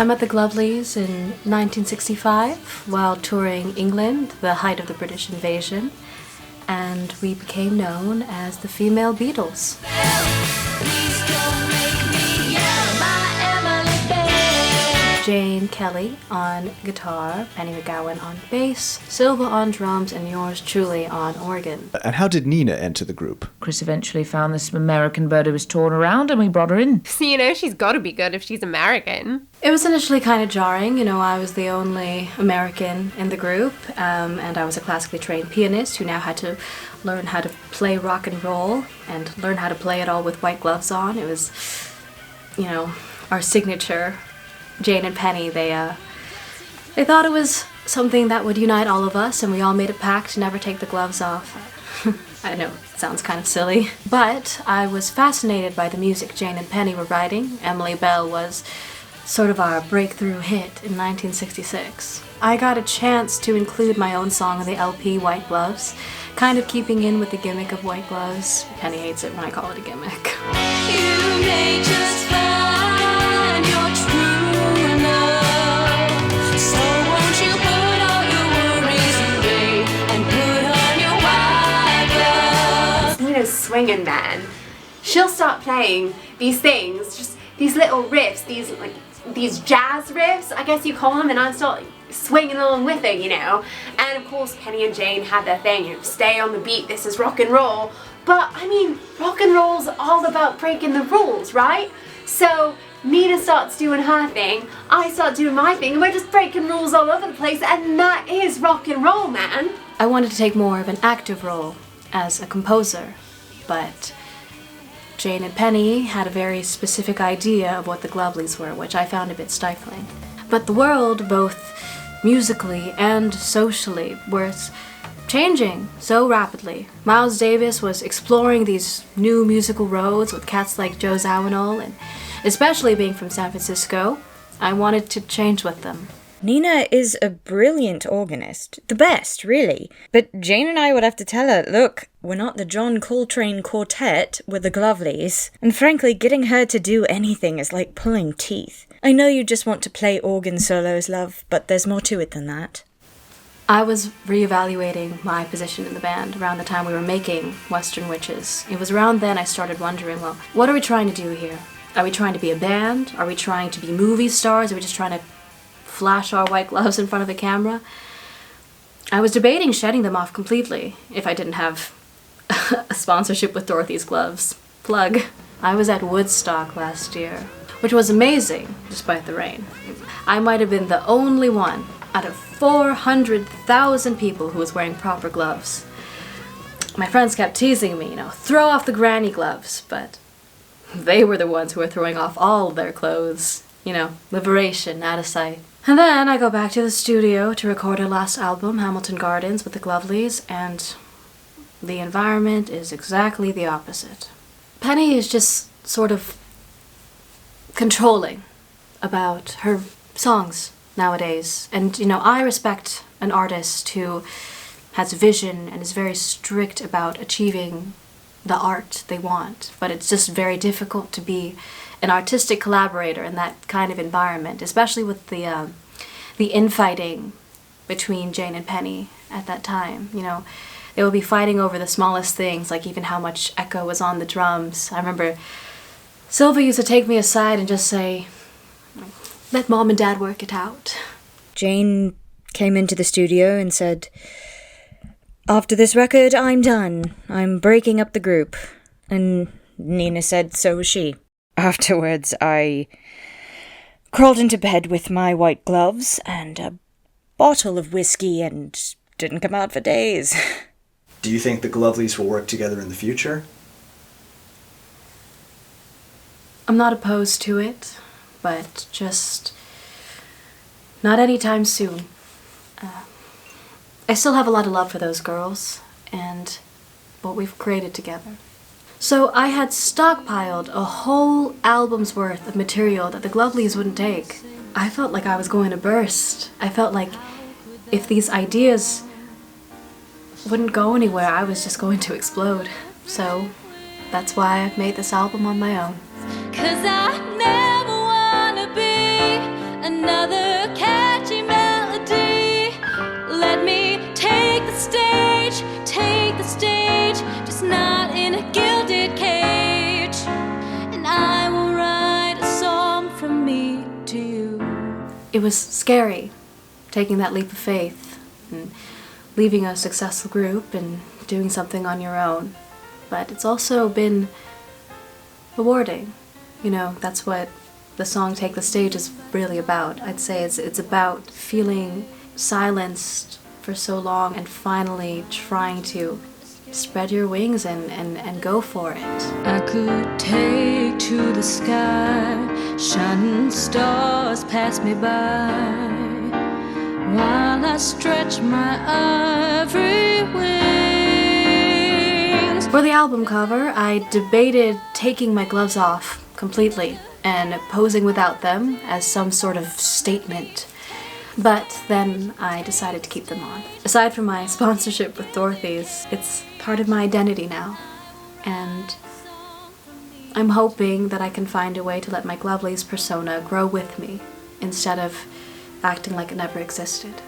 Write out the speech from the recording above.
I met the Glovelies in 1965 while touring England, the height of the British invasion, and we became known as the female Beatles. Jane Kelly on guitar, Penny McGowan on bass, Silva on drums, and yours truly on organ. And how did Nina enter the group? Chris eventually found this American bird who was torn around and we brought her in. So, she's got to be good if she's American. It was initially kind of jarring. I was the only American in the group, and I was a classically trained pianist who now had to learn how to play rock and roll and learn how to play it all with white gloves on. It was, our signature. Jane and Penny, they thought it was something that would unite all of us, and we all made a pact to never take the gloves off. I know, it sounds kind of silly. But I was fascinated by the music Jane and Penny were writing. Emily Bell was sort of our breakthrough hit in 1966. I got a chance to include my own song on the LP, White Gloves, kind of keeping in with the gimmick of white gloves. Penny hates it when I call it a gimmick. You may just find your true love, so won't you put all your worries away and put on your white gloves. Nina's swinging, man. She'll start playing these things, just these little riffs, these jazz riffs, I guess you call them, and I start swinging along with her, And of course, Penny and Jane had their thing, stay on the beat, this is rock and roll. But, rock and roll's all about breaking the rules, right? So, Nina starts doing her thing, I start doing my thing, and we're just breaking rules all over the place, and that is rock and roll, man. I wanted to take more of an active role as a composer, but Jane and Penny had a very specific idea of what the Glovelies were, which I found a bit stifling. But the world, both musically and socially, was changing so rapidly. Miles Davis was exploring these new musical roads with cats like Joe Zawinul, and especially being from San Francisco, I wanted to change with them. Nina is a brilliant organist. The best, really. But Jane and I would have to tell her, look, we're not the John Coltrane Quartet, we're the Glovelies. And frankly, getting her to do anything is like pulling teeth. I know you just want to play organ solos, love, but there's more to it than that. I was reevaluating my position in the band around the time we were making Western Witches. It was around then I started wondering, well, what are we trying to do here? Are we trying to be a band? Are we trying to be movie stars? Are we just trying to flash our white gloves in front of the camera? I was debating shedding them off completely if I didn't have a sponsorship with Dorothy's Gloves. Plug. I was at Woodstock last year, which was amazing, despite the rain. I might have been the only one out of 400,000 people who was wearing proper gloves. My friends kept teasing me, throw off the granny gloves, but they were the ones who were throwing off all their clothes. Liberation, out of sight. And then I go back to the studio to record our last album, Hamilton Gardens, with the Glovelies, and the environment is exactly the opposite. Penny is just sort of controlling about her songs nowadays. And, I respect an artist who has vision and is very strict about achieving the art they want. But it's just very difficult to be an artistic collaborator in that kind of environment, especially with the infighting between Jane and Penny at that time. They would be fighting over the smallest things, like even how much echo was on the drums. I remember Silva used to take me aside and just say, let Mom and Dad work it out. Jane came into the studio and said, after this record, I'm done. I'm breaking up the group. And Nina said so was she. Afterwards, I crawled into bed with my white gloves and a bottle of whiskey and didn't come out for days. Do you think the Glovelies will work together in the future? I'm not opposed to it, but just not anytime soon. I still have a lot of love for those girls and what we've created together. So I had stockpiled a whole album's worth of material that the Glovelies wouldn't take. I felt like I was going to burst. I felt like if these ideas wouldn't go anywhere, I was just going to explode. So that's why I've made this album on my own. 'Cause I never wanna be another catchy melody. Let me take the stage, just not in a gilded cage. And I will write a song from me to you. It was scary, taking that leap of faith and leaving a successful group and doing something on your own. But it's also been rewarding. You know, that's what the song Take the Stage is really about. I'd say it's about feeling silenced for so long and finally trying to spread your wings and go for it. I could take to the sky, shining stars pass me by, while I stretch my ivory wings. For the album cover, I debated taking my gloves off completely and posing without them as some sort of statement. But then I decided to keep them on. Aside from my sponsorship with Dorothy's, it's part of my identity now. And I'm hoping that I can find a way to let my Glovelies persona grow with me instead of acting like it never existed.